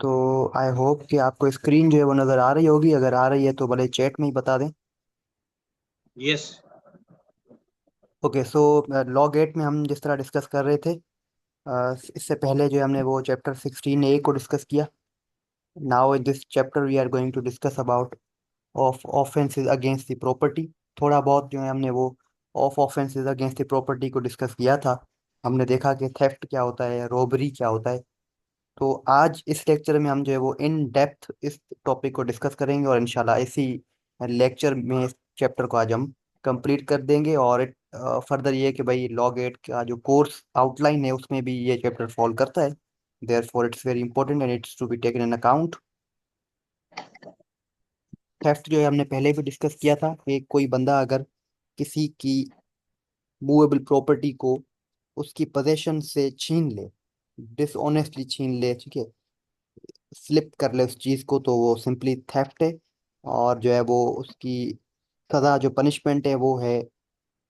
तो I hope कि आपको स्क्रीन जो है वो नज़र आ रही होगी। अगर आ रही है तो भले चैट में ही बता दें। यस। ओके, सो लॉग 8 में हम जिस तरह डिस्कस कर रहे थे, इससे पहले जो है हमने वो चैप्टर 16A को डिस्कस किया। Now in this chapter we are going to discuss about of offences against the property. थोड़ा बहुत जो है हमने वो of offences against the property को डिस्कस किया था। हमने देखा कि थेफ्ट क्या होता है, रॉबरी क्या होता है। तो आज इस लेक्चर में हम जो है वो इन डेप्थ इस टॉपिक को डिस्कस करेंगे, और इंशाल्लाह इसी लेक्चर में इस चैप्टर को आज हम कंप्लीट कर देंगे। और फर्दर ये है कि भाई लॉग 8 का जो कोर्स आउटलाइन है उसमें भी ये चैप्टर फॉलो करता है। Therefore it's very important and it's to be taken in account. Theft जो है हमने पहले भी डिस्कस किया था। एक कोई बंदा अगर किसी की मूवेबल प्रॉपर्टी को उसकी पोजेशन से छीन ले, डिसऑनेस्टली छीन ले, ठीक है, स्लिप कर ले उस चीज को, तो वो सिंपली थेफ्ट है। और जो है वो उसकी सजा, जो पनिशमेंट है वो है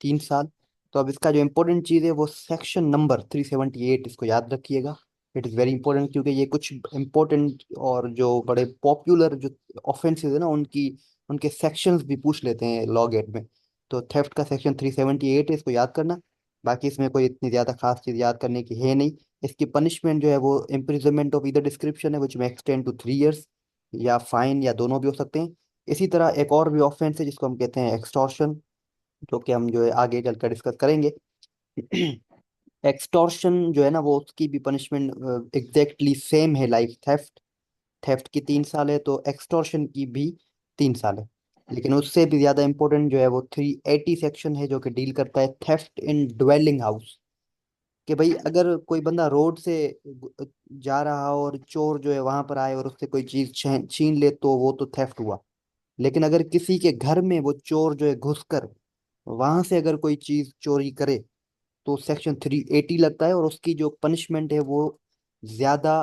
3 साल। तो अब इसका जो इम्पोर्टेंट चीज़ है वो सेक्शन नंबर 378, इसको याद रखिएगा। इट इज़ वेरी इंपॉर्टेंट, क्योंकि ये कुछ इम्पोर्टेंट और जो बड़े पॉपुलर जो ऑफेंसेस है ना, उनकी उनके सेक्शंस भी पूछ लेते हैं लॉग 8 में। तो थेफ्ट का सेक्शन 378 है, इसको याद करना। बाकी इसमें कोई इतनी ज़्यादा खास चीज़ याद करने की है नहीं। इसकी पनिशमेंट जो है वो इम्प्रिजनमेंट ऑफ ईदर डिस्क्रिप्शन है, विच में एक्सटेंड टू 3 ईयर्स, या फाइन, या दोनों भी हो सकते हैं। इसी तरह एक और भी ऑफेंस है जिसको हम कहते हैं एक्सटॉर्शन, जो कि हम जो है आगे चलकर डिस्कस करेंगे। एक्सटॉर्शन जो है ना, वो उसकी भी पनिशमेंट एग्जैक्टली सेम है लाइक थेफ्ट। थेफ्ट की 3 साल है, तो एक्सटॉर्शन की भी 3 साल है। लेकिन उससे भी ज्यादा इंपॉर्टेंट जो है वो 380 सेक्शन है, जो कि डील करता है थेफ्ट इन ड्वेलिंग हाउस। कि भाई अगर कोई बंदा रोड से जा रहा हो और चोर जो है वहां पर आए और उससे कोई चीज छीन छीन ले, तो वो तो थेफ्ट हुआ। लेकिन अगर किसी के घर में वो चोर जो है घुसकर वहां से अगर कोई चीज चोरी करे, तो सेक्शन 380 लगता है, और उसकी जो पनिशमेंट है वो ज्यादा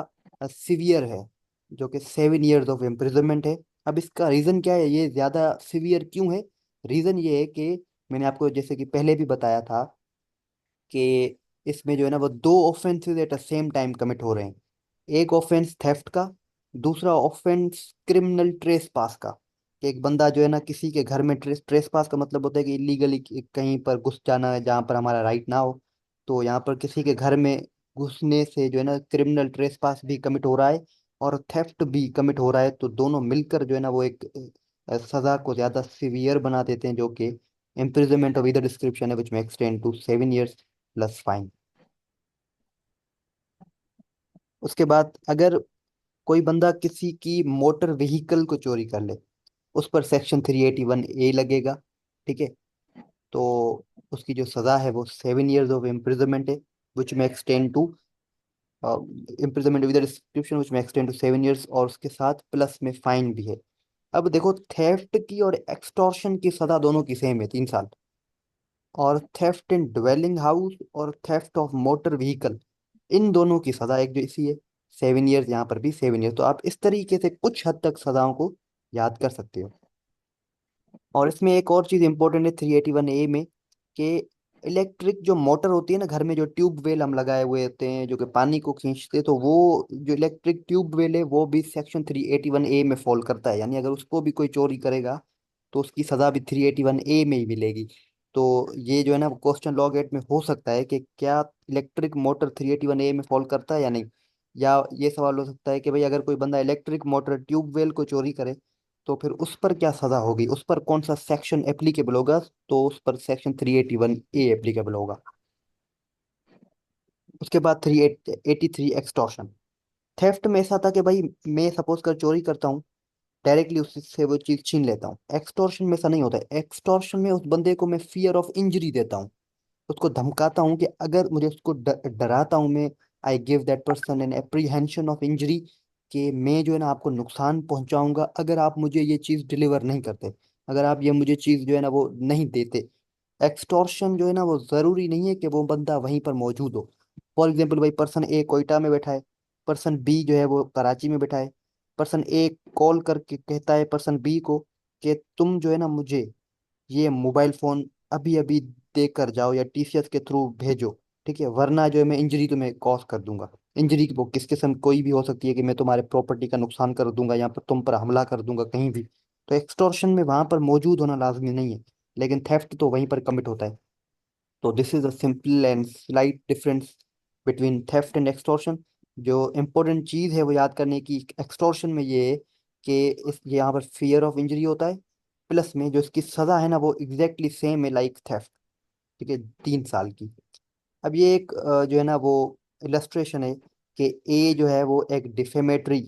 सिवियर है, जो कि 7 ईयर्स ऑफ इम्प्रिजनमेंट है। अब इसका रीजन क्या है, ये ज्यादा सिवियर क्यों है? रीजन ये है कि मैंने आपको जैसे कि पहले भी बताया था कि इसमें जो है ना वो दो offences at the same time commit हो रहे हैं। एक ऑफेंस थेफ्ट का, दूसरा ऑफेंस क्रिमिनल ट्रेस पास का। कि एक बंदा जो है ना किसी के घर में, ट्रेस पास का मतलब होता है कि इलीगली कहीं पर घुस जाना है जहाँ पर हमारा राइट ना हो। तो यहाँ पर किसी के घर में घुसने से जो है ना क्रिमिनल ट्रेस पास भी कमिट हो रहा है, और थेफ्ट भी कमिट हो रहा है। तो दोनों मिलकर जो है ना वो एक सजा को ज्यादा सिवियर बना देते हैं, जो कि imprisonment of either description है, which may extend to 7 years plus fine. उसके बाद अगर कोई बंदा किसी की मोटर व्हीकल को चोरी कर ले, उस पर सेक्शन 381A लगेगा। ठीक है। तो उसकी जो सजा है वो 7 ईयर्स ऑफ इम्प्रिजनमेंट है, विच में extend to imprisonment with description, which में एक्सटेंड टू 7 ईयर्स, और उसके साथ प्लस में फाइन भी है। अब देखो, थेफ्ट की और एक्सटॉर्शन की सजा दोनों की सेम है, 3 साल। और थेफ्ट इन ड्वेलिंग हाउस और थेफ्ट ऑफ मोटर व्हीकल, इन दोनों की सजा एक जैसी है, 7 ईयर्स। यहाँ पर भी 7 ईयर्स। तो आप इस तरीके से कुछ हद तक सजाओं को याद कर सकते हो। और इसमें एक और चीज इंपॉर्टेंट है 381A में, कि इलेक्ट्रिक जो मोटर होती है ना, घर में जो ट्यूबवेल हम लगाए हुए होते हैं जो कि पानी को खींचते हैं, तो वो जो इलेक्ट्रिक ट्यूबवेल है वो भी सेक्शन 381A में फॉल करता है। यानी अगर उसको भी कोई चोरी करेगा तो उसकी सजा भी 381A में ही मिलेगी। तो ये जो है ना क्वेश्चन लॉग 8 में हो सकता है कि क्या इलेक्ट्रिक मोटर 381A में फॉल करता है या नहीं। या ये सवाल हो सकता है कि भाई अगर कोई बंदा इलेक्ट्रिक मोटर ट्यूबवेल को चोरी करे, तो फिर उस पर क्या सजा होगी, उस पर कौन सा सेक्शन एप्लीकेबल होगा? तो उस पर सेक्शन 381A एप्लीकेबल होगा। उसके बाद 383 एक्सटॉर्शन। थेफ्ट में ऐसा था कि भाई मैं सपोज कर चोरी करता हूँ, डायरेक्टली उससे वो चीज छीन लेता हूँ। एक्सटॉर्शन में ऐसा नहीं होता है। एक्सटॉर्शन में उस बंदे को मैं फियर ऑफ इंजरी देता हूँ, उसको धमकाता हूँ कि अगर मुझे उसको डराता हूँ मैं। I give that person an apprehension of injury, कि मैं जो है ना आपको नुकसान पहुंचाऊंगा अगर आप मुझे ये चीज़ डिलीवर नहीं करते, अगर आप ये मुझे चीज़ जो है ना वो नहीं देते। एक्सटॉर्शन जो है ना वो ज़रूरी नहीं है कि वो बंदा वहीं पर मौजूद हो। फॉर एग्जाम्पल, भाई पर्सन ए कोयटा में बैठा है, पर्सन बी जो है वो कराची में बैठा है। पर्सन ए कॉल करके कहता है पर्सन बी को कि तुम जो है ना मुझे ये मोबाइल फोन अभी अभी दे कर जाओ, या टीसीएस के थ्रू भेजो, ठीक है, वरना जो है मैं इंजरी तुम्हें कॉज कर दूंगा। इंजरी वो किस किस्म कोई भी हो सकती है, कि मैं तुम्हारे प्रॉपर्टी का नुकसान कर दूंगा, यहाँ पर तुम पर हमला कर दूंगा कहीं भी। तो एक्सटॉर्शन में वहां पर मौजूद होना लाजमी नहीं है, लेकिन थेफ्ट तो वहीं पर कमिट होता है। तो this is a simple and slight difference between theft and extortion. जो इम्पोर्टेंट चीज़ है वो याद करने की एक्सटॉर्शन में ये है कि इस यहाँ पर फियर ऑफ इंजरी होता है, प्लस में जो इसकी सज़ा है ना वो एग्जैक्टली सेम है लाइक थेफ्ट। ठीक है, 3 साल की। अब ये एक जो है ना वो इलस्ट्रेशन है कि ए जो है वो एक डिफेमेटरी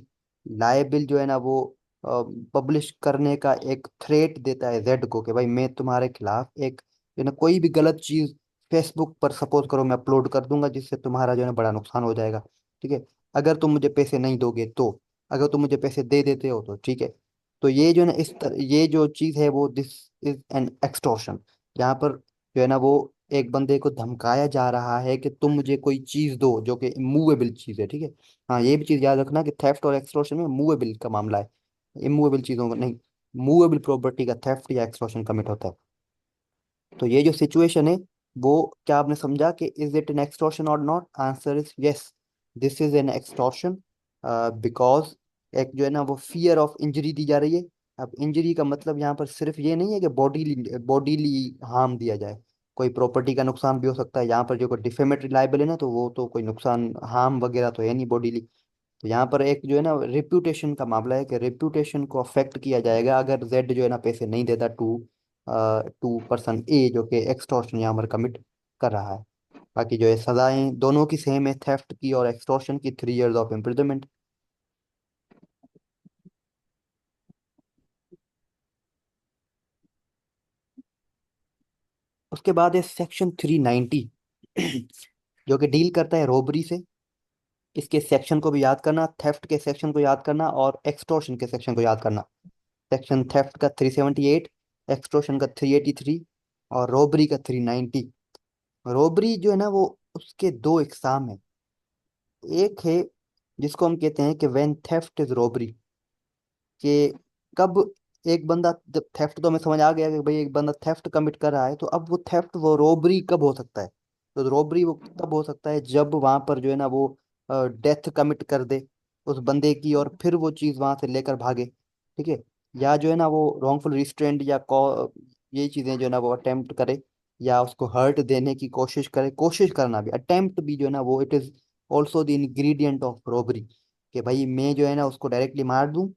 लाइबिल जो है ना वो पब्लिश करने का एक थ्रेट देता है जेड को, कि भाई मैं तुम्हारे खिलाफ एक जो है ना कोई भी गलत चीज फेसबुक पर सपोज करो मैं अपलोड कर दूंगा, जिससे तुम्हारा जो है ना बड़ा नुकसान हो जाएगा। ठीक है, अगर तुम मुझे पैसे नहीं दोगे तो, अगर तुम मुझे पैसे दे देते हो तो ठीक है। तो ये जो है ना ये जो चीज है वो दिस इज एन एक्सटॉर्शन। यहाँ पर जो है ना वो एक बंदे को धमकाया जा रहा है कि तुम मुझे कोई चीज दो जो कि मूवेबल चीज है। ठीक है, हाँ ये भी चीज याद रखना कि थेफ्ट और एक्सटॉर्शन में मूवेबल का मामला है, इमूवेबल चीजों का नहीं। मूवेबल प्रॉपर्टी का थेफ्ट या एक्सटॉर्शन कमिट होता है। तो ये जो सिचुएशन है वो, क्या आपने समझा कि इज इट एन एक्सटॉर्शन और not? Answer is yes, this is an extortion, because एक जो है ना वो फियर ऑफ इंजरी दी जा रही है। अब इंजरी का मतलब यहाँ पर सिर्फ ये नहीं है कि बॉडीली हार्म दिया जाए, कोई प्रॉपर्टी का नुकसान भी हो सकता है। यहाँ पर जो कोई डिफेमेटरी लाइबल है ना, तो वो तो कोई नुकसान हार्म वगैरह तो है नहीं बॉडीली। तो यहाँ पर एक जो है ना रेप्यूटेशन का मामला है कि रेप्यूटेशन को अफेक्ट किया जाएगा अगर जेड जो है ना पैसे नहीं देता टू टू पर्सन ए जो कि एक्सटॉर्शन यहाँ पर कमिट कर रहा है। बाकी जो है सजाएं दोनों की सेम है, थेफ्ट की और एक्सटॉर्शन की, 3 years ऑफ इम्प्रिजनमेंट। उसके बाद है सेक्शन 390 जो कि डील करता है रॉबरी से। इसके सेक्शन को भी याद करना, थेफ्ट के सेक्शन को याद करना और एक्सटॉर्शन के सेक्शन को याद करना। सेक्शन थेफ्ट का 378, एक्सटॉर्शन का 383 और रॉबरी का 390। रॉबरी जो है ना वो उसके दो इकसाम है। एक है जिसको हम कहते हैं कि व्हेन थेफ्ट इज रॉबरी, कि कब एक बंदा, जब थेफ्ट तो हमें समझ आ गया कि भाई एक बंदा थेफ्ट कमिट कर रहा है, तो अब वो थेफ्ट वो रॉबरी कब हो सकता है? तो रॉबरी वो तब हो सकता है जब वहां पर जो है ना वो डेथ कमिट कर दे उस बंदे की, और फिर वो चीज वहां से लेकर भागे। ठीक है, या जो है ना वो रॉन्गफुल रिस्ट्रेंट या ये चीजें जो है ना वो अटेम्प्ट करे, या उसको हर्ट देने की कोशिश करे। कोशिश करना भी, अटेम्प्ट भी जो है ना वो it is also the ingredient of robbery, कि भाई मैं जो है ना उसको डायरेक्टली मार दूं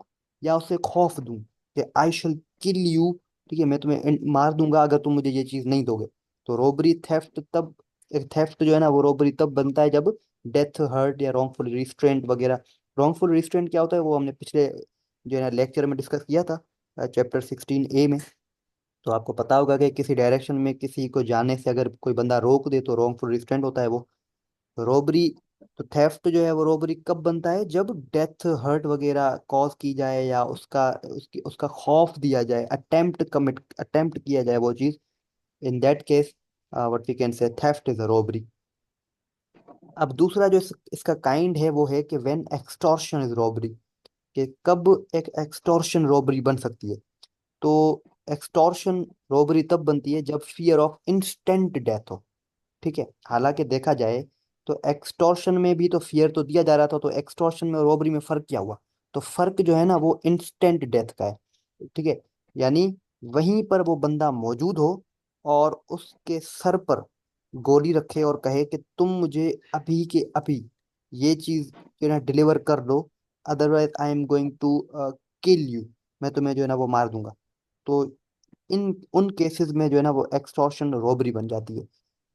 या उसे खौफ दूं कि आई शल किल यू। ठीक है, मैं तुम्हें मार दूंगा अगर तुम मुझे ये चीज नहीं दोगे। तो रोबरी थेफ्ट तब, एक थेफ्ट जो है ना वो रोबरी तब बनता है जब डेथ, हर्ट या रॉन्गफुल रिस्ट्रेंट वगैरह। रॉन्गफुल रिस्ट्रेंट क्या होता है वो हमने पिछले जो है ना लेक्चर में डिस्कस किया था, चैप्टर 16A में। तो आपको पता होगा कि किसी डायरेक्शन में किसी को जाने से अगर कोई बंदा रोक दे तो रॉन्गफुल रिस्ट्रेंट होता है वो। रोबरी, तो थेफ्ट जो है वो रोबरी कब बनता है? जब डेथ, हर्ट वगैरह कॉज की जाए या उसका खौफ दिया जाए, अटेम्प्ट किया जाए वो चीज। In that case what we can say theft is a robbery. अब दूसरा जो इसका काइंड है वो है कि व्हेन एक्सटॉर्शन इज रोबरी, कि कब एक एक्सटॉर्शन रोबरी बन सकती है। तो एक्सटॉर्शन रोबरी तब बनती है जब फियर ऑफ इंस्टेंट डेथ हो। ठीक है, हालांकि देखा जाए तो एक्सटॉर्शन में भी तो फियर तो दिया जा रहा था, तो एक्सटॉर्शन में और रॉबरी में फर्क क्या हुआ? तो फर्क जो है ना वो इंस्टेंट डेथ का है। ठीक है, यानी वहीं पर वो बंदा मौजूद हो और उसके सर पर गोली रखे और कहे कि तुम मुझे अभी के अभी ये चीज जो है ना डिलीवर कर दो, otherwise I am going to kill you, मैं तुम्हें जो है ना वो मार दूंगा। तो इन उन केसेस में जो है ना वो एक्सटॉर्शन रॉबरी बन जाती है।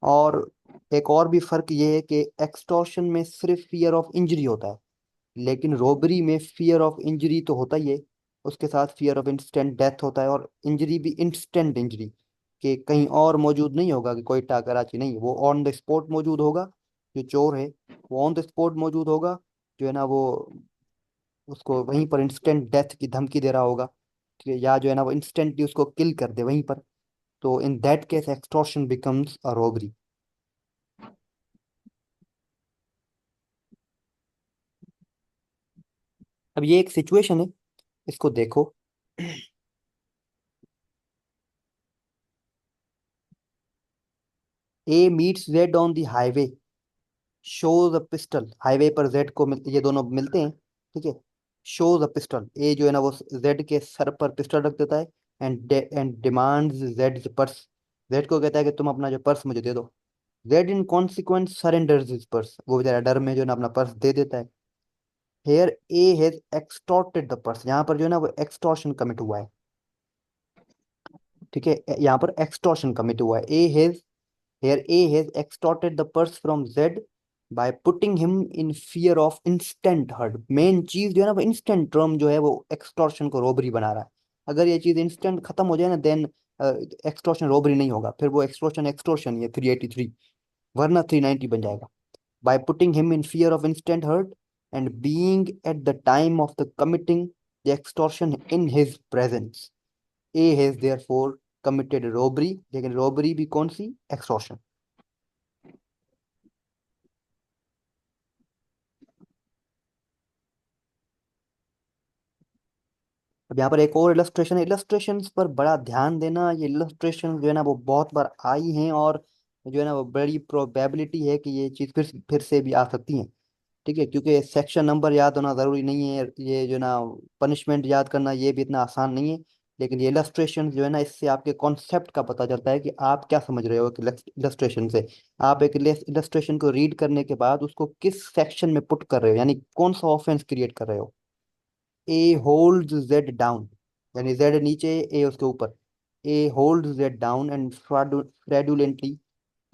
और एक और भी फर्क ये है कि एक्सटॉर्शन में सिर्फ फियर ऑफ इंजरी होता है, लेकिन रॉबरी में फियर ऑफ इंजरी तो होता ही है, उसके साथ फियर ऑफ इंस्टेंट डेथ होता है, और इंजरी भी इंस्टेंट इंजरी, कि कहीं और मौजूद नहीं होगा कि कोयटा कराची नहीं, वो ऑन द स्पॉट मौजूद होगा। जो चोर है वो ऑन द स्पॉट मौजूद होगा, जो है ना वो उसको वहीं पर इंस्टेंट डेथ की धमकी दे रहा होगा, ठीक है, या जो है ना वो इंस्टेंटली उसको किल कर दे वहीं पर। तो in that case extortion becomes a robbery. अब ये एक सिचुएशन है, इसको देखो। A meets Z on the highway, shows a pistol, highway पर जेड को ये दोनों मिलते हैं, ठीक है। शोज अ पिस्टल, ए जो है ना वो जेड के सर पर पिस्टल रख देता है, and demands Z purse, Z को कहता है कि तुम अपना जो पर्स मुझे दे दो। Z in consequence surrenders his purse, वो बेचारा डर में जो है ना अपना पर्स दे देता है। Here A has extorted the purse, यहाँ पर जो है ना वो एक्सटॉर्शन कमिट हुआ है, ठीक है। यहाँ पर एक्सटॉर्शन कमिट हुआ है। A has, here A has extorted the purse from Z by putting him in fear of instant hurt. Main चीज जो है ना वो इंस्टेंट टर्म जो है वो एक्सटॉर्शन को रोबरी बना रहा है। अगर ये चीज इंस्टेंट खत्म हो जाए ना, देन एक्सटॉर्शन रोबरी नहीं होगा, फिर वो एक्सटॉर्शन एक्सटॉर्शन ही है 383, वरना 390 बन जाएगा। By putting him in fear of instant hurt and being at the time of the committing the extortion in his presence, A has therefore committed robbery, लेकिन robbery भी कौन सी, extortion। अब यहाँ पर एक और इलस्ट्रेशन है, इलस्ट्रेशंस पर बड़ा ध्यान देना। ये इलस्ट्रेशन जो है ना वो बहुत बार आई हैं, और जो है ना वो बड़ी प्रोबेबिलिटी है कि ये चीज़ फिर से भी आ सकती हैं, ठीक है। क्योंकि सेक्शन नंबर याद होना जरूरी नहीं है, ये जो ना पनिशमेंट याद करना ये भी इतना आसान नहीं है। लेकिन ये इलस्ट्रेशन जो है ना, इससे आपके कॉन्सेप्ट का पता चलता है कि आप क्या समझ रहे हो इलस्ट्रेशन से। आप एक इलस्ट्रेशन को रीड करने के बाद उसको किस सेक्शन में पुट कर रहे हो, यानी कौन सा ऑफेंस क्रिएट कर रहे हो। ए होल्ड जेड डाउन, यानी जेड नीचे, ए उसके ऊपर। ए hold Z down and फ्रैडुलेंटली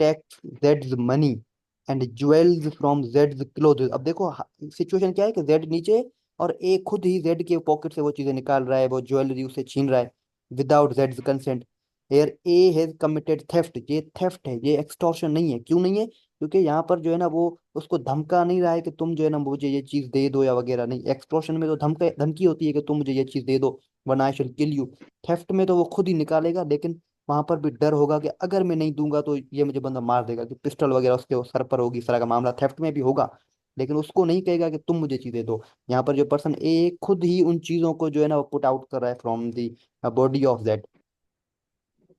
takes Jades money and jewels from Jades cloth. अब देखो सिचुएशन क्या है कि जेड नीचे और ए खुद ही जेड के पॉकेट से वो चीजें निकाल रहा है, वो ज्वेलरी उसे छीन रहा है विदाउट जेड्स consent. Here A has committed theft, ये थेफ्ट है, ये एक्सटॉर्शन नहीं है। क्यों नहीं है? क्योंकि यहाँ पर जो है ना वो उसको धमका नहीं रहा है कि तुम जो है ना मुझे ये चीज दे दो या वगैरह नहीं। एक्सटॉर्शन में तो धमकी होती है कि तुम मुझे ये चीज दे दो वरना आई शैल किल यू। थेफ्ट में तो वो खुद ही निकालेगा, लेकिन वहां पर भी डर होगा कि अगर मैं नहीं दूंगा तो ये मुझे बंदा मार देगा, कि पिस्टल वगैरह उसके सर पर होगी, इस तरह का मामला थेफ्ट में भी होगा। लेकिन उसको नहीं कहेगा कि तुम मुझे चीजें दो। यहाँ पर जो पर्सन ए खुद ही उन चीजों को जो है ना वो पुट आउट कर रहा है from the body of that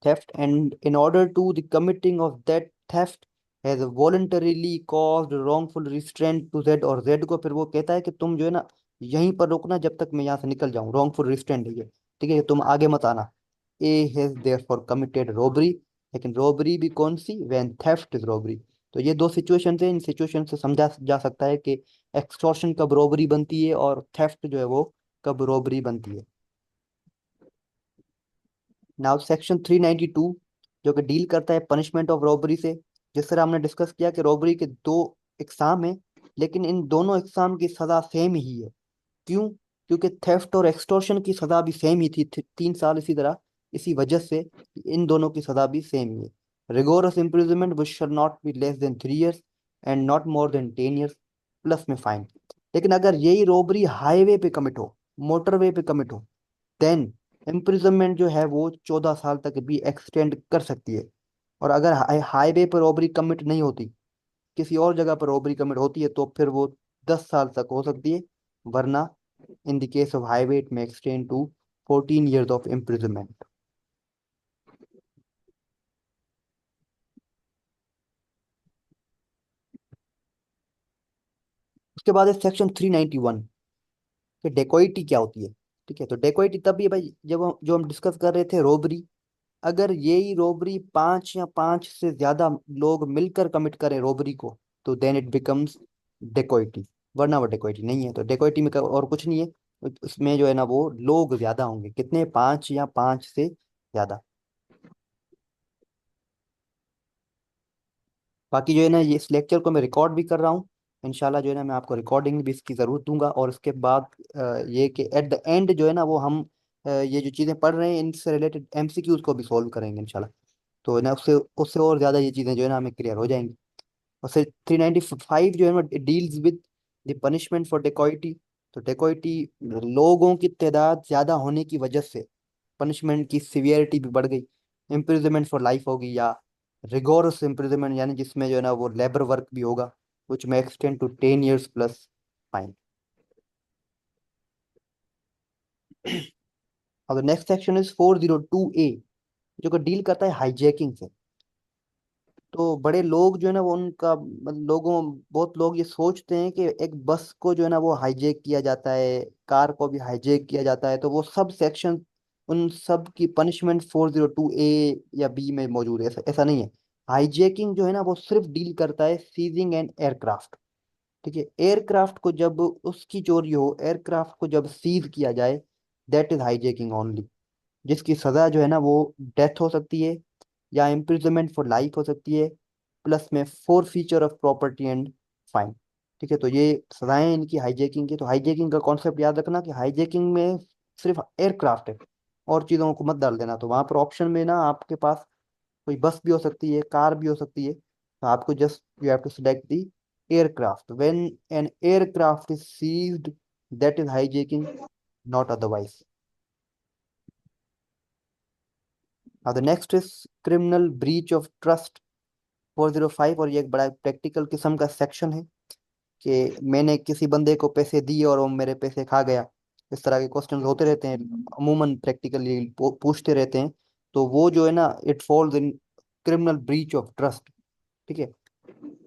theft, and in order to the committing of that theft has voluntarily caused wrongful restraint to Z, और Z को फिर वो कहता है कि तुम जो है ना यहीं पर रुकना जब तक मैं यहाँ से निकल जाऊं, wrongful restraint है ये, ठीक है, तुम आगे मत आना। A has therefore committed robbery, लेकिन robbery भी कौन सी, when theft is robbery। तो ये दो सिचुएशन है, इन सिचुएशन से समझा जा सकता है कि एक्सटॉर्शन कब रॉबरी बनती है और थेफ्ट जो है वो कब रॉबरी बनती है। नाउ सेक्शन 392 जो कि डील करता है पनिशमेंट ऑफ रॉबरी से। जिस तरह हमने डिस्कस किया कि रॉबरी के दो एग्जाम हैं, लेकिन इन दोनों एग्जाम की सजा सेम ही है। क्यों? क्योंकि थेफ्ट और एक्सटॉर्शन की सजा भी सेम ही थी, 3 साल। इसी तरह इसी वजह से इन दोनों की सजा भी सेम ही है। Rigorous imprisonment which shall not be less than 3 years and not more than 10 years, plus में फाइन। लेकिन अगर यही रॉबरी हाईवे पे कमिट हो, मोटरवे पे कमिट हो, देन इम्प्रिजनमेंट जो है वो 14 साल तक भी एक्सटेंड कर सकती है। और अगर हाईवे पर रॉबरी कमिट नहीं होती, किसी और जगह पर रॉबरी कमिट होती है, तो फिर वो 10 साल तक हो सकती है, वरना in the case of highway it may extend to 14 years of imprisonment. उसके बाद है सेक्शन 391 कि डेकोइटी क्या होती है, ठीक है। तो डेकोइटी तब भी है भाई जब जो हम डिस्कस कर रहे थे रॉबरी, अगर यही रॉबरी 5 या 5 से ज्यादा लोग मिलकर कमिट करें रॉबरी को, तो देन इट बिकम्स डेकोइटी, वरना वो डेकोइटी नहीं है। तो डेकोइटी में और कुछ नहीं है, उसमें जो है ना वो लोग ज्यादा होंगे, कितने, 5 या 5 से ज्यादा। बाकी जो है ना ये इस लेक्चर को मैं रिकॉर्ड भी कर रहा हूँ, इंशाल्लाह जो है ना मैं आपको रिकॉर्डिंग भी इसकी ज़रूर दूंगा। और उसके बाद ये कि एट द एंड जो है ना वो हम ये जो चीज़ें पढ़ रहे हैं इनसे रिलेटेड एमसीक्यूज को भी सॉल्व करेंगे इंशाल्लाह। तो है ना उससे उससे और ज़्यादा ये चीज़ें जो है ना हमें क्लियर हो जाएंगी। और फिर 395 जो है ना deals with the punishment for dacoity. तो डेकोइटी लोगों की तादाद ज़्यादा होने की वजह से पनिशमेंट की सिवियरिटी भी बढ़ गई। इम्प्रिजनमेंट फॉर लाइफ होगी, या रिगोरस इम्प्रिजनमेंट यानी जिसमें जो है ना वो लेबर वर्क भी होगा, विच में extend to 10 years plus fine. अब नेक्स्ट सेक्शन इज 402A जो कि डील करता है हाईजैकिंग से। तो बड़े लोग जो है ना वो उनका लोगों बहुत लोग ये सोचते हैं कि एक बस को जो है ना वो हाईजैक किया जाता है, कार को भी हाईजैक किया जाता है, तो वो सब सेक्शन उन सब की पनिशमेंट 402A या बी में मौजूद है। ऐसा नहीं है। हाईजैकिंग जो है ना वो सिर्फ डील करता है सीजिंग एन एयरक्राफ्ट। ठीक है, एयरक्राफ्ट को जब उसकी चोरी हो, एयरक्राफ्ट को जब सीज किया जाए, दैट इज हाईजैकिंग ओनली। जिसकी सजा जो है ना वो डेथ हो सकती है या इम्प्रिजनमेंट फॉर लाइफ हो सकती है, प्लस में four feature of property and fine. ठीक है, तो ये सजाएं इनकी हाईजैकिंग की। तो हाईजैकिंग का कॉन्सेप्ट याद रखना कि हाईजैकिंग में सिर्फ एयरक्राफ्ट है, और चीज़ों को मत डाल देना। तो वहां पर ऑप्शन में ना आपके पास कोई बस भी हो सकती है, कार भी हो सकती है, तो आपको just you have to select the aircraft. When an aircraft is seized, that is hijacking, not otherwise. अब the next is criminal breach of trust 405, और ये एक बड़ा प्रैक्टिकल किस्म का सेक्शन है कि मैंने किसी बंदे को पैसे दिए और वो मेरे पैसे खा गया। इस तरह के क्वेश्चन होते रहते हैं, अमूमन प्रैक्टिकली पूछते रहते हैं। तो वो जो है ना, it falls in criminal breach of trust. ठीक है,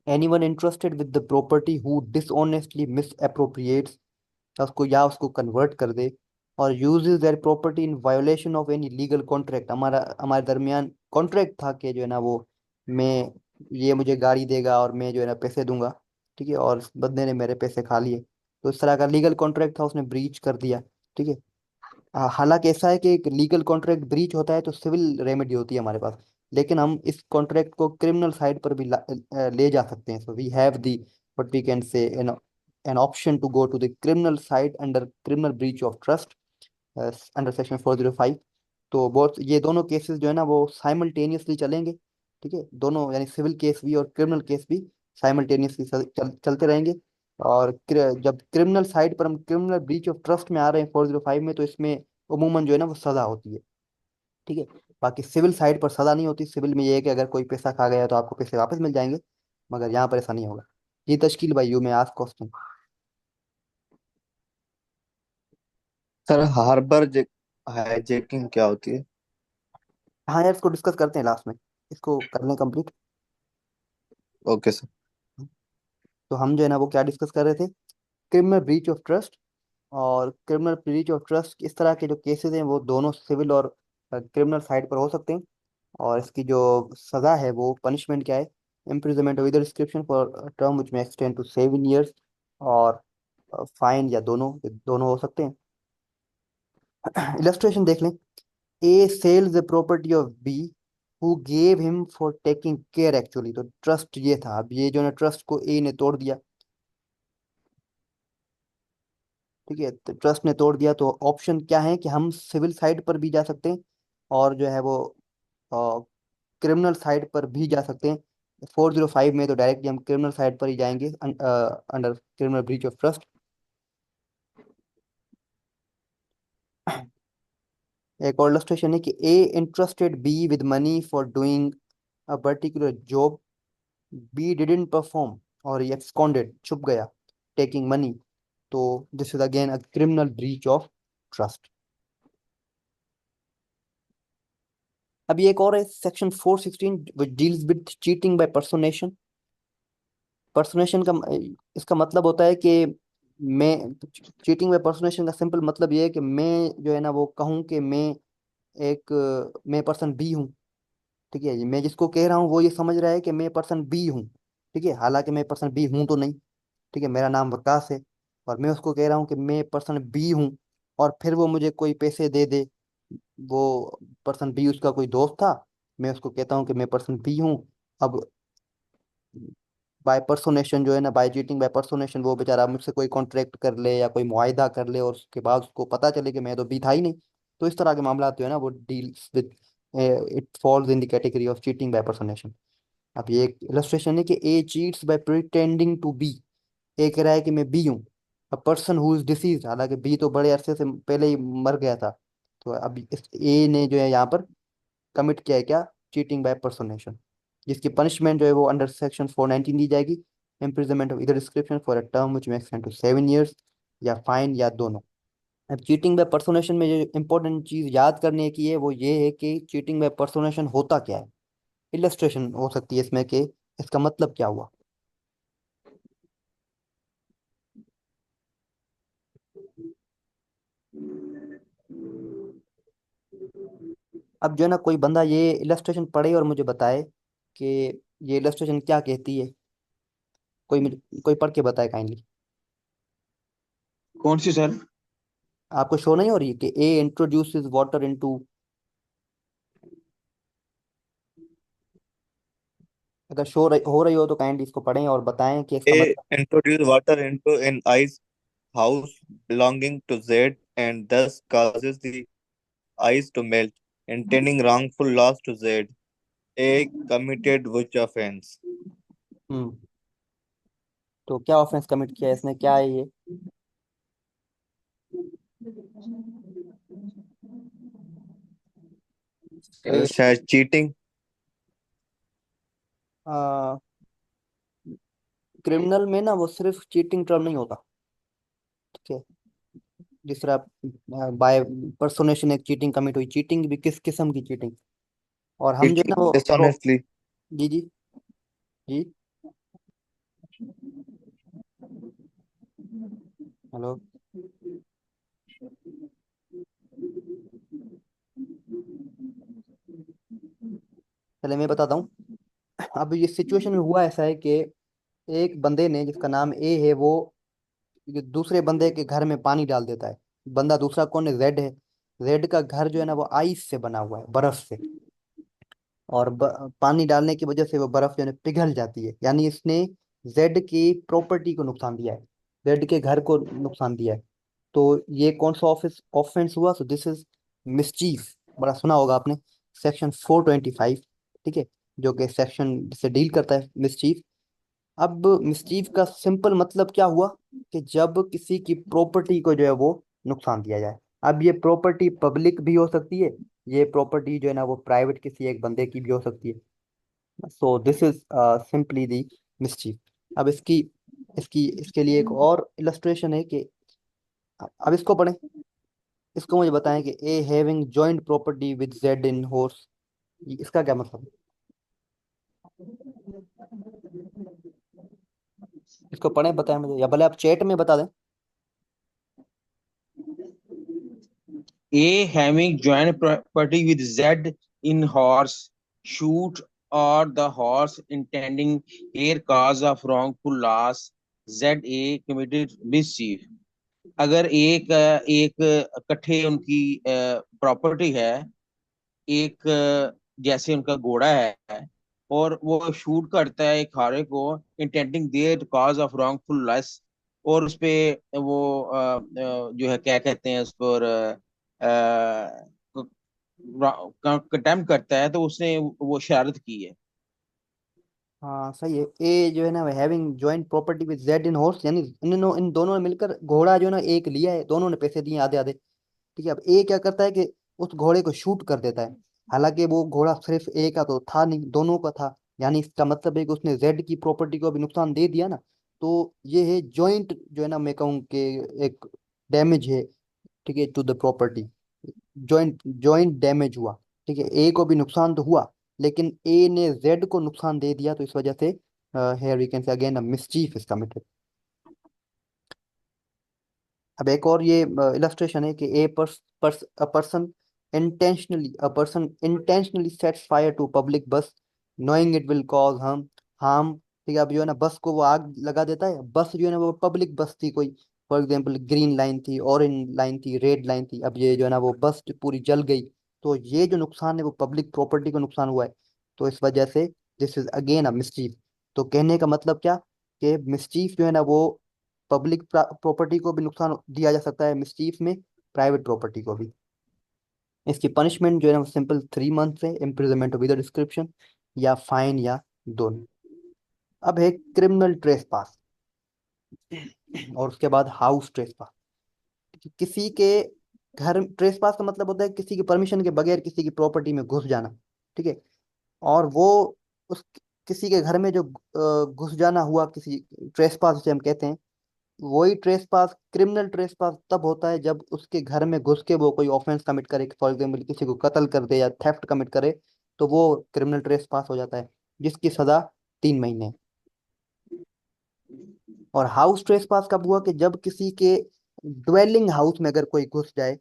anyone interested with the property who dishonestly misappropriates, या उसको कन्वर्ट कर दे, और uses their property in violation of any legal contract. हमारा हमारे दरमियान कॉन्ट्रैक्ट था कि जो है ना वो, मैं, ये मुझे गाड़ी देगा और मैं जो है ना पैसे दूंगा। ठीक है, और उस बंदे ने मेरे पैसे खा लिए, तो इस तरह का लीगल कॉन्ट्रैक्ट था, उसने ब्रीच कर दिया। ठीक है, हालांकि ऐसा है कि एक लीगल कॉन्ट्रैक्ट ब्रीच होता है तो सिविल रेमेडी होती है हमारे पास, लेकिन हम इस कॉन्ट्रैक्ट को क्रिमिनल साइड पर भी ले जा सकते हैं। So we have the what we can say an option to go to the criminal side under criminal breach of trust under section 405। तो बहुत ये दोनों केसेस जो है ना वो साइमल्टेनियसली चलेंगे। ठीक है, दोनों यानी सिविल केस भी और क्रिमिनल केस भी साइमल्टेनियसली चलते रहेंगे। और जब क्रिमिनल साइड पर हम क्रिमिनल ब्रीच ऑफ ट्रस्ट में आ रहे हैं 405 में, तो इसमें उमूमन जो है ना वो सजा होती है। ठीक है, बाकी सिविल साइड पर सजा नहीं होती। सिविल में ये है कि अगर कोई पैसा खा गया तो आपको पैसे वापस मिल जाएंगे, मगर यहाँ पर ऐसा नहीं होगा। जी तश्कील भाई, you may ask question. Sir harbour hijacking क्या होती है? हाँ यार, इसको डिस्कस करते हैं लास्ट में, इसको कर लें कंप्लीट। Okay sir. तो हम जो है ना वो क्या डिस्कस कर रहे थे, क्रिमिनल ब्रीच ऑफ ट्रस्ट। और क्रिमिनल ब्रीच ऑफ ट्रस्ट, इस तरह के जो केसेस हैं वो दोनों सिविल और क्रिमिनल साइड पर हो सकते हैं। और इसकी जो सज़ा है वो पनिशमेंट क्या है, imprisonment with description for term which में एक्सटेंड टू 7 years, और फाइन या दोनों दोनों हो सकते हैं। इलस्ट्रेशन देख लें। A sells the property of B who gave him for taking care. Actually तो ट्रस्ट ये था, अब ये जो है ट्रस्ट को ए ने तोड़ दिया। ठीक है, तो ट्रस्ट ने तोड़ दिया, तो ऑप्शन क्या है कि हम सिविल साइड पर भी जा सकते हैं, और जो है वो क्रिमिनल साइड पर भी जा सकते हैं। 405 में तो डायरेक्टली हम क्रिमिनल साइड पर ही जाएंगे under criminal breach of trust. एक और इलस्ट्रेशन है कि A interested B with money for doing a particular job, B didn't perform और ही एब्सकॉन्डेड, छुप गया, टेकिंग मनी। तो this is again a criminal breach of trust. अभी एक और है section 416 which deals with cheating by personation. Personation का इसका मतलब होता है कि मैं, चीटिंग बाय पर्सोनेशन का सिंपल मतलब ये है कि मैं जो है ना वो कहूँ कि मैं पर्सन बी हूँ। ठीक है, मैं जिसको कह रहा हूँ वो ये समझ रहा है कि मैं पर्सन बी हूँ। ठीक है, हालांकि मैं पर्सन बी हूँ तो नहीं। ठीक है, मेरा नाम वकास है, और मैं उसको कह रहा हूँ कि मैं पर्सन बी हूँ, और फिर वो मुझे कोई पैसे दे दे। वो पर्सन बी उसका कोई दोस्त था, मैं उसको कहता हूँ कि मैं पर्सन बी हूँ। अब बाय पर्सोनेशन जो है ना, बाय चीटिंग बाय पर्सोनेशन, वो बेचारा मुझसे कोई कॉन्ट्रैक्ट कर ले या कोई मुआहिदा कर ले, और उसके बाद उसको पता चले कि मैं तो बी था ही नहीं। तो इस तरह के मामला जो है ना वो deals with, it falls in the category of cheating by personation. अब ये एक इलस्ट्रेशन है कि A cheats by pretending to be. A कह रहा है कि मैं बी हूँ, a person who is deceased, हालांकि बी तो बड़े अरसे से पहले ही मर गया था। तो अब इस ए ने जो है यहाँ पर कमिट किया है क्या, चीटिंग बाय पर्सोनेशन, जिसकी पनिशमेंट जो है वो अंडर सेक्शन 419 दी जाएगी, इम्प्रिजनमेंट ऑफ इधर description for a term which में एक्सटेंड टू 7 years, या फाइन या दोनों। अब चीटिंग बाय पर्सोनेशन में जो इंपॉर्टेंट चीज याद करने की है वो ये है कि चीटिंग बाय पर्सोनेशन होता क्या है। इलस्ट्रेशन हो सकती है इसमें कि इसका मतलब क्या हुआ। अब जो है ना कोई बंदा ये इलस्ट्रेशन पढ़े और मुझे बताए कि ये इलस्ट्रेशन क्या कहती है। कोई पढ़ के बताए काइंडली। कौन सी सर? आपको शो नहीं हो रही है कि ए इंट्रोड्यूसेस वाटर इनटू। अगर हो रही हो तो काइंडली इसको पढ़ें और बताएं कि इसका A मतलब। introduce water into an ice house belonging to Z and thus causes the ice to melt, intending wrongful loss to Z. A committed which offense? हम्म। तो क्या ऑफेंस कमिट किया है इसने, क्या है ये। ए शायद cheating. क्रिमिनल में ना वो सिर्फ चीटिंग टर्म नहीं होता। ठीक है। जिस तरह बाय पर्सोनेशन एक चीटिंग कमिट हुई, चीटिंग भी किस किस्म की चीटिंग। और हम जो है Cheating ना वो dishonestly. जी जी जी। हेलो। पहले मैं बताता हूँ। अब ये सिचुएशन में हुआ ऐसा है कि एक बंदे ने जिसका नाम ए है वो ये दूसरे बंदे के घर में पानी डाल देता है। बंदा दूसरा कौन है, जेड है। जेड का घर जो है ना वो आइस से बना हुआ है, बर्फ से। और पानी डालने की वजह से वो बर्फ जो है पिघल जाती है, यानी इसने जेड की प्रॉपर्टी को नुकसान दिया है, जेड के घर को नुकसान दिया है। तो ये कौन सा ऑफिस ऑफेंस हुआ, सो दिस इज मिसचीफ। बड़ा सुना होगा आपने, सेक्शन 425। ठीक है। जो कि सेक्शन से डील करता है मिसचीफ। अब मिसचीफ का सिंपल मतलब क्या हुआ कि जब किसी की प्रॉपर्टी को जो है वो नुकसान दिया जाए। अब ये प्रॉपर्टी पब्लिक भी हो सकती है, ये प्रॉपर्टी जो है ना वो प्राइवेट किसी एक बंदे की भी हो सकती है। So this is simply the mischief. अब इसकी इसकी इसके लिए एक और इलस्ट्रेशन है कि अब इसको पढ़ें। इसको मुझे बताएं कि ए having joint property with Z in horse, इसका क्या मतलब है। इसको पढ़ें बताएं मुझे, या भले आप चैट में बता दें। A having joint property with Z in horse, shoot or the horse intending air cause of wrongful loss, ZA committed mischief. अगर एक एक इकट्ठे उनकी प्रॉपर्टी है, एक जैसे उनका घोड़ा है और वो शूट करता है एक हारे को, intending their cause of wrongful loss, और उस पे वो जो है क्या कहते हैं उस पर कंटेम्प्ट करता है, तो उसने वो शरारत की है। हाँ सही है। ए जो है ना having joint property with Z in horse, यानी इन दोनों ने मिलकर घोड़ा जो है ना एक लिया है, दोनों ने पैसे दिए आधे आधे। ठीक है। अब ए क्या करता है कि उस घोड़े को शूट कर देता है। हालांकि वो घोड़ा सिर्फ ए का तो था नहीं, दोनों का था। यानी इसका मतलब है कि उसने जेड की प्रॉपर्टी को भी नुकसान दे दिया ना। तो ये है जॉइंट जो है ना, मैं कहूँ कि एक डैमेज है। ठीक है, to the property. Joint joint damage हुआ। ठीक है, ए को भी नुकसान तो हुआ, लेकिन ए ने जेड को नुकसान दे दिया, तो इस वजह से here we can say again mischief is committed. अब एक और ये इलस्ट्रेशन है कि a person intentionally sets fire to public bus knowing it will cause harm। ठीक है। अब जो है ना बस को वो आग लगा देता है। बस जो है ना वो पब्लिक बस थी कोई, फॉर एग्जांपल ग्रीन लाइन थी, ऑरेंज लाइन थी, रेड लाइन थी। अब ये जो है ना वो बस जो पूरी जल गई, तो ये जो नुकसान है वो पब्लिक प्रॉपर्टी को नुकसान हुआ है। तो इस वजह से this is again a mischief. तो कहने का मतलब क्या, कि मिसचीफ जो है ना वो पब्लिक प्रॉपर्टी को भी नुकसान दिया जा सकता है मिसचीफ में, प्राइवेट प्रॉपर्टी को भी। इसकी पनिशमेंट जो है ना वो सिंपल 3 मंथ है इम्प्रिजनमेंट विद डिस्क्रिप्शन, या फाइन, या दोनों। अब है क्रिमिनल ट्रेस पास, और उसके बाद हाउस ट्रेस पास। किसी के घर ट्रेस पास का मतलब होता है किसी की परमिशन के बगैर किसी की प्रॉपर्टी में घुस जाना। ठीक है। और वो उस किसी के घर में जो घुस जाना हुआ, किसी ट्रेस पास जिसे हम कहते हैं, वही ट्रेस पास क्रिमिनल ट्रेस पास तब होता है जब उसके घर में घुस के वो कोई ऑफेंस कमिट करे, फॉर एग्जाम्पल किसी को कत्ल कर दे या थेफ्ट कमिट करे। तो वो क्रिमिनल ट्रेस पास हो जाता है, जिसकी सजा 3 महीने है। और हाउस ट्रेस पास कब हुआ? कि जब किसी के ड्वेलिंग हाउस में अगर कोई घुस जाए,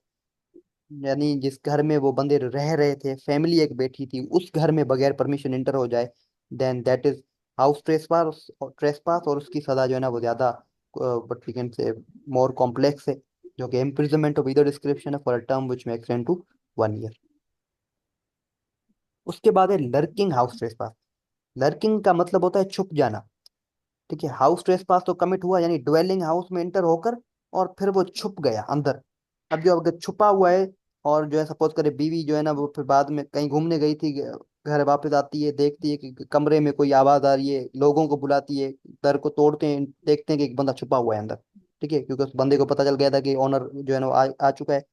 यानी जिस घर में वो बंदे रह रहे थे, फैमिली एक बैठी थी, उस घर में बगैर परमिशन इंटर हो जाए, then that is house trespass. और उसकी सजा जो है ना वो ज्यादा बट वी कैन से मोर कॉम्प्लेक्स है, जो कि इम्प्रिजनमेंट ऑफ विद डिस्क्रिप्शन है for a term which may extend to 1 year. उसके बाद है लर्किंग हाउस ट्रेसपास। लर्किंग का मतलब होता है छुप जाना। ठीक है, हाउस ट्रेसपास तो कमिट हुआ, यानी ड्वेलिंग हाउस में इंटर होकर और फिर वो छुप गया अंदर। अब जो अगर छुपा हुआ है, और जो है सपोज करे बीवी जो है ना वो फिर बाद में कहीं घूमने गई थी, घर वापस आती है, देखती है कि कमरे में कोई आवाज आ रही है, लोगों को बुलाती है, दर को तोड़ते हैं, देखते हैं कि एक बंदा छुपा हुआ है अंदर। ठीक है, क्योंकि उस बंदे को पता चल गया था कि ऑनर जो है ना वो आ चुका है,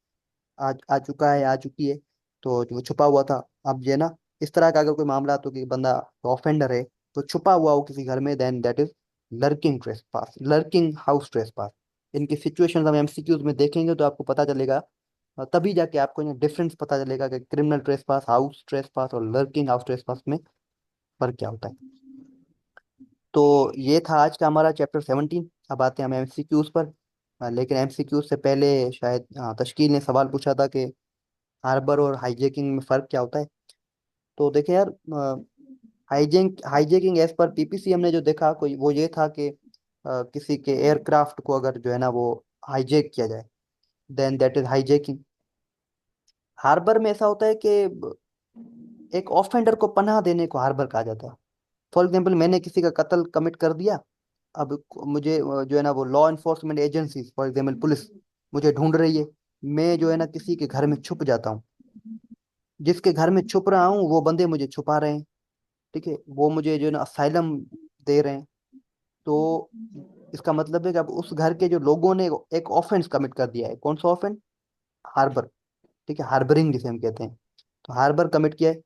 आ चुका है, आ चुकी है। तो जो छुपा हुआ था, अब ये ना इस तरह का अगर कोई मामला तो कि बंदा ऑफेंडर है, तो छुपा हुआ हो किसी घर में, then that is lurking trespass, lurking house trespass. इनकी सिचुएशन हम एमसीक्यूज में देखेंगे तो आपको पता चलेगा, और तभी जाके आपको ना डिफरेंस पता चलेगा कि क्रिमिनल ट्रेसपास, हाउस ट्रेसपास और लर्किंग हाउस ट्रेसपास में फर्क क्या होता है। तो ये था आज का हमारा चैप्टर 17। अब आते हैं हम एमसीक्यूज पर। लेकिन एमसीक्यूज से पहले शायद तश्कील ने सवाल पूछा था कि हार्बर और हाईजैकिंग में फर्क क्या होता है। तो देखें यार, हाईजैकिंग एज पर पीपीसी हमने जो देखा कोई वो ये था कि किसी के एयरक्राफ्ट को अगर जो है ना वो हाईजैक किया जाए, then that is hijacking. Harbour में ऐसा होता है कि एक ऑफेंडर को पनाह देने को हार्बर कहा जाता है। फॉर एग्जाम्पल, मैंने किसी का कत्ल कमिट कर दिया। अब मुझे जो है ना वो law enforcement agencies, for example police, मुझे ढूंढ रही है। मैं जो है ना किसी के घर में छुप जाता हूँ, जिसके घर में छुप रहा हूँ वो बंदे मुझे छुपा रहे हैं। ठीक है, वो मुझे जो है ना असाइलम दे रहे हैं। तो इसका मतलब है कि अब उस घर के जो लोगों ने एक ऑफेंस कमिट कर दिया है। कौन सा ऑफेंस? हार्बर। ठीक है, हार्बरिंग जिसे हम कहते हैं। तो हार्बर कमिट किया है।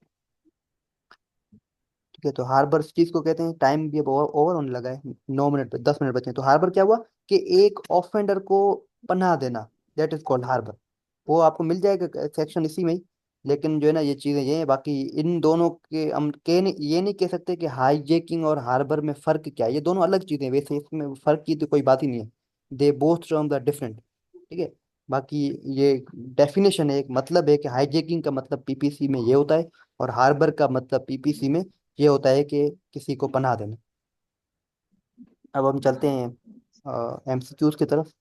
ठीक है, तो हार्बर इस चीज को कहते हैं। टाइम भी अब ओवर होने लगा है, 9 मिनट पे 10 मिनट बचे हैं। तो हार्बर क्या हुआ? कि एक ऑफेंडर को पनाह देना, दैट इज कॉल्ड हार्बर। वो आपको मिल जाएगा सेक्शन इसी में ही। लेकिन जो है ना ये चीजें ये हैं, बाकी इन दोनों के हम ये नहीं कह सकते कि हाईजैकिंग और हार्बर में फर्क क्या है। ये दोनों अलग चीजें हैं, वैसे इसमें फर्क की तो कोई बात ही नहीं है। They both terms are different. ठीक है, बाकी ये डेफिनेशन है, एक मतलब है कि हाईजैकिंग का मतलब पीपीसी में ये होता है, और हार्बर का मतलब पीपीसी में ये होता है कि किसी को पनाह देना। अब हम चलते हैं एमसीक्यूज की तरफ।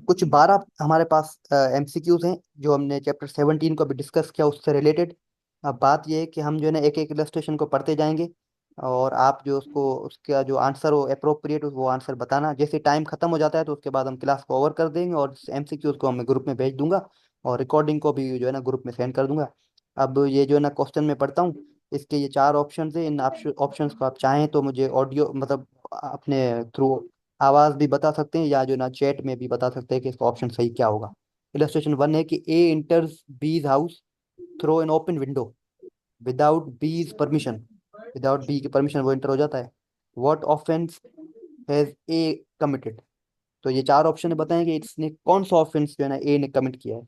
कुछ 12 हमारे पास एमसीक्यूज हैं जो हमने चैप्टर 17 को अभी डिस्कस किया, उससे रिलेटेड। अब बात यह है कि हम जो है ना एक एक इलस्ट्रेशन को पढ़ते जाएंगे, और आप जो उसको उसका जो आंसर हो अप्रोप्रिएट वो आंसर बताना। जैसे टाइम खत्म हो जाता है तो उसके बाद हम क्लास को ओवर कर देंगे, और एमसीक्यूज को मैं ग्रुप में भेज दूंगा, और रिकॉर्डिंग को भी जो है ना ग्रुप में सेंड कर दूंगा। अब ये जो है ना क्वेश्चन में पढ़ता हूँ। इसके ये 4 ऑप्शन है। इन ऑप्शंस को आप चाहें तो मुझे ऑडियो मतलब अपने थ्रू आवाज भी बता सकते हैं, या जो ना चैट में भी बता सकते हैं कि इसका ऑप्शन सही क्या होगा। इलस्ट्रेशन 1 है कि A enters B's house through an open window without B's permission. Without B की परमिशन वो इंटर हो जाता है। What offence has A committed? तो ये 4 ऑप्शन बताएं कि इसने कौन सा ऑफेंस जो है ना ए ने कमिट किया है।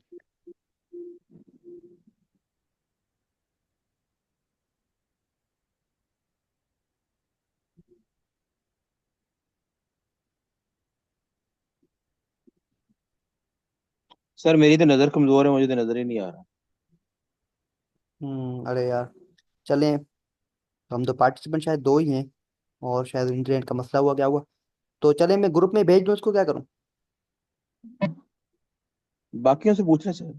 सर मेरी तो नजर कमजोर है, मुझे तो नजर ही नहीं आ रहा। अरे यार, चलें। हम तो पार्टिसिपेंट शायद 2 ही हैं, और शायद इंटरनेट का मसला हुआ, क्या हुआ। तो चले, मैं ग्रुप में भेज दूँ इसको, क्या करूँ? बाकियों से पूछना सर।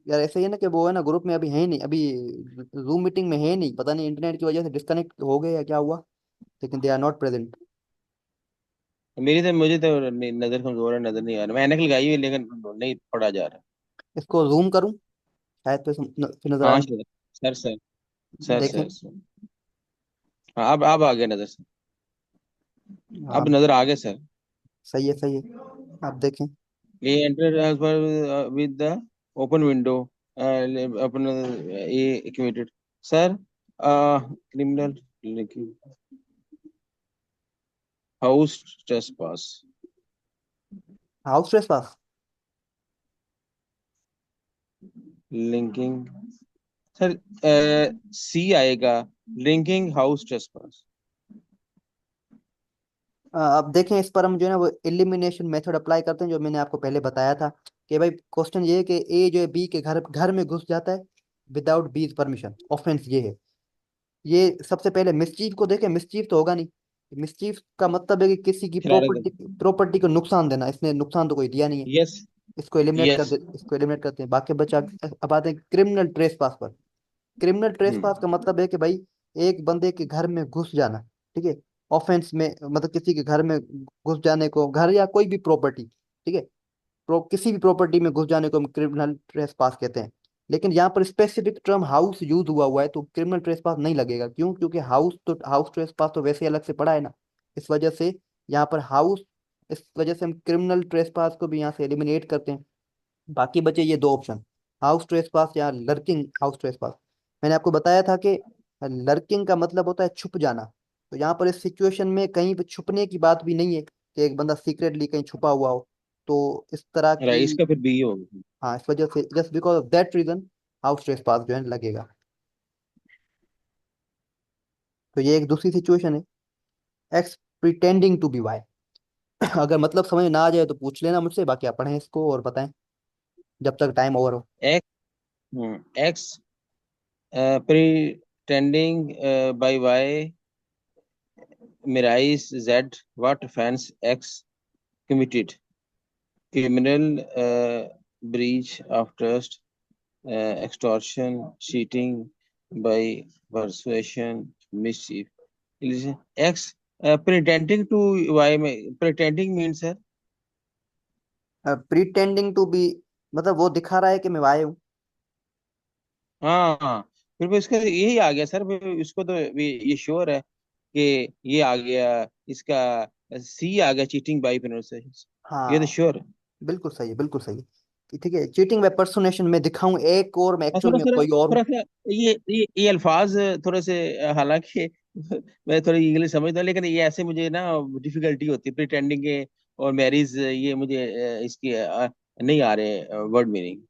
यार ऐसे ही है ना कि वो है ना ग्रुप में अभी है ही नहीं, अभी जूम मीटिंग में है नहीं, पता नहीं इंटरनेट की वजह से डिस्कनेक्ट हो गए या क्या हुआ, लेकिन दे आर नॉट प्रेजेंट। मेरी तो मुझे तो नजर कमजोर है, नजर नहीं आ रहा। मैं ऐनक लगाई हुई है, लेकिन नहीं पढ़ा जा रहा। इसको जूम करूं, शायद तो फिर नजर हाँ आए। सर। सर सर सर देखें। Sir sir. हाँ अब आ गया नजर सर। अब हाँ, नजर आ गया सर। सही है, सही है। आप देखें। ये एंटर एज पर विद द ओपन विंडो अपन ये committed sir criminal house trespass. House trespass. Linking sir, सी आएगा, लिंकिंग हाउस ट्रेसपास। अब देखें, इस पर हम जो है ना वो एलिमिनेशन मेथड अप्लाई करते हैं, जो मैंने आपको पहले बताया था कि भाई क्वेश्चन ये है कि ए जो है बी के घर घर में घुस जाता है विदाउट बीज परमिशन, ऑफेंस ये है। ये सबसे पहले मिसचीफ को देखें, मिसचीफ तो होगा नहीं। मिसचीफ का मतलब है कि किसी की शरारत। प्रॉपर्टी को नुकसान देना, इसने नुकसान तो कोई दिया नहीं है। यस। यस। इसको एलिमिनेट करते हैं, बाकी बचा। अब आते हैं क्रिमिनल ट्रेस पास पर। क्रिमिनल ट्रेसपास का मतलब है कि भाई एक बंदे के घर में घुस जाना, ठीक है, ऑफेंस में, मतलब किसी के घर में घुस जाने को, घर या कोई भी प्रॉपर्टी, ठीक है, किसी भी प्रॉपर्टी में घुस जाने को हम क्रिमिनल ट्रेसपास कहते हैं। लेकिन यहाँ पर स्पेसिफिक टर्म हाउस यूज हुआ है, तो क्रिमिनल ट्रेसपास नहीं लगेगा। क्यों? क्योंकि हाउस ट्रेसपास तो वैसे अलग से पड़ा है ना, इस वजह से यहाँ पर हाउस, इस वजह से हम क्रिमिनल ट्रेसपास को भी यहाँ से एलिमिनेट करते हैं। बाकी बचे ये दो ऑप्शन, हाउस ट्रेसपास या लर्किंग हाउस ट्रेसपास। मैंने आपको बताया था कि लर्किंग का मतलब होता है छुप जाना। तो यहाँ पर इस सिचुएशन में कहीं पे छुपने की बात भी नहीं है कि एक बंदा सीक्रेटली कहीं छुपा हुआ हो, तो इस तरह राइट, की। इसका फिर बी होगा। हाँ, इस वजह से, just because of that reason house trespass जो है लगेगा। तो ये एक दूसरी सिचुएशन है, X pretending to be Y. अगर मतलब समझ ना आ जाए तो पूछ लेना मुझसे, बाकी आप पढ़ें इसको और बताएं जब तक टाइम ओवर हो। X pretending by Y Mirais Z what offense X committed? Criminal, breach of trust, extortion, cheating by persuasion, mischief. Listen, X pretending to Y में pretending means है। प्रिटेंडिंग टू बी मतलब वो दिखा रहा है कि मैं वाई हूँ। हाँ हाँ, फिर भी इसका यही आ गया सर, फिर इसको तो ये श्योर है कि ये आ गया इसका, सी आ गया, चीटिंग बाई प्रोनाउंसिएशन। ये तो हाँ, श्योर है। बिल्कुल सही है, बिल्कुल सही है कि ठीक है, चीटिंग बाय पर्सोनेशन में दिखाऊं एक और, मैं और एक्चुअल में कोई और हूँ। थोड़ा सा ये अल्फाज थोड़े से, हालांकि मैं थोड़ी इंग्लिश समझता हूँ, लेकिन ये ऐसे मुझे ना डिफिकल्टी होती है प्रिटेंडिंग के और मैरिज, ये मुझे इसकी नहीं आ रहे वर्ड मीनिंग।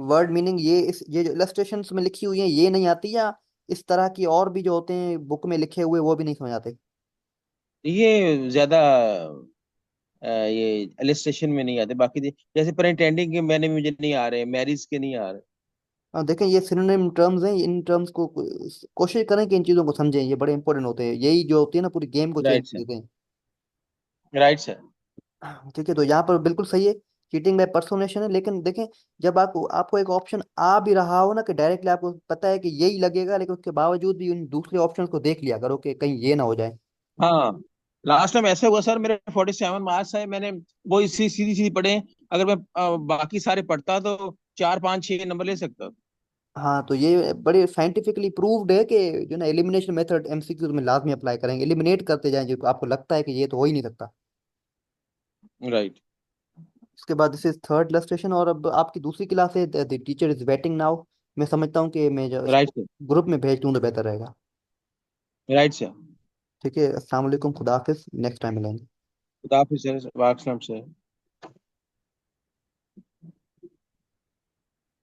वर्ड मीनिंग, ये जो इलस्ट्रेशंस में लिखी हुई है ये नहीं आती, या इस तरह की और भी जो होते हैं बुक में लिखे हुए वो भी नहीं समझ आते? ये ज्यादा ये इलस्ट्रेशन में नहीं आते, बाकी जैसे प्रिटेंडिंग के मैंने मुझे नहीं आ रहे, मैरिज के नहीं आ रहे। देखें, ये सिनोनिम टर्म्स हैं, इन टर्म्स को कोशिश करें कि इन चीज़ों को समझें, ये बड़े इंपॉर्टेंट होते हैं, यही जो होती है ना पूरी गेम को चेंज राइट कर सर। देते हैं। Right sir. ठीक है, तो यहाँ पर बिल्कुल सही है, चीटिंग बाय पर्सोनेशन है। लेकिन देखें, जब आपको आपको एक ऑप्शन आ भी रहा हो ना कि डायरेक्टली आपको पता है कि यही लगेगा, लेकिन उसके बावजूद भी उन दूसरे ऑप्शंस को देख लिया करो कि कहीं ये ना हो जाए। हाँ, लास्ट टाइम ऐसे हुआ सर, मेरे 47 मार्क्स है, मैंने वो इसी सीधी सीधी पढ़े। अगर मैं बाकी सारे पढ़ता तो 4 5 6 नंबर ले सकता। हाँ, तो ये बड़े साइंटिफिकली प्रूव्ड है कि जो ना एलिमिनेशन मेथड एमसीक्यू में लाजमी अप्लाई करेंगे, एलिमिनेट करते जाएं जो आपको लगता है कि ये तो हो ही नहीं सकता। राइट। इसके बाद दिस इज थर्ड इलस्ट्रेशन, और अब आपकी दूसरी क्लास है, the teacher is waiting now. मैं समझता हूँ कि मैं जो राइट इसको सर। ग्रुप में भेज दूँ तो बेहतर रहेगा। Right sir. ठीक है, अस्सलाम वालेकुम, खुदा हाफिज, नेक्स्ट टाइम मिलेंगे। खुदा हाफिज़ सर, वालेकुम सर।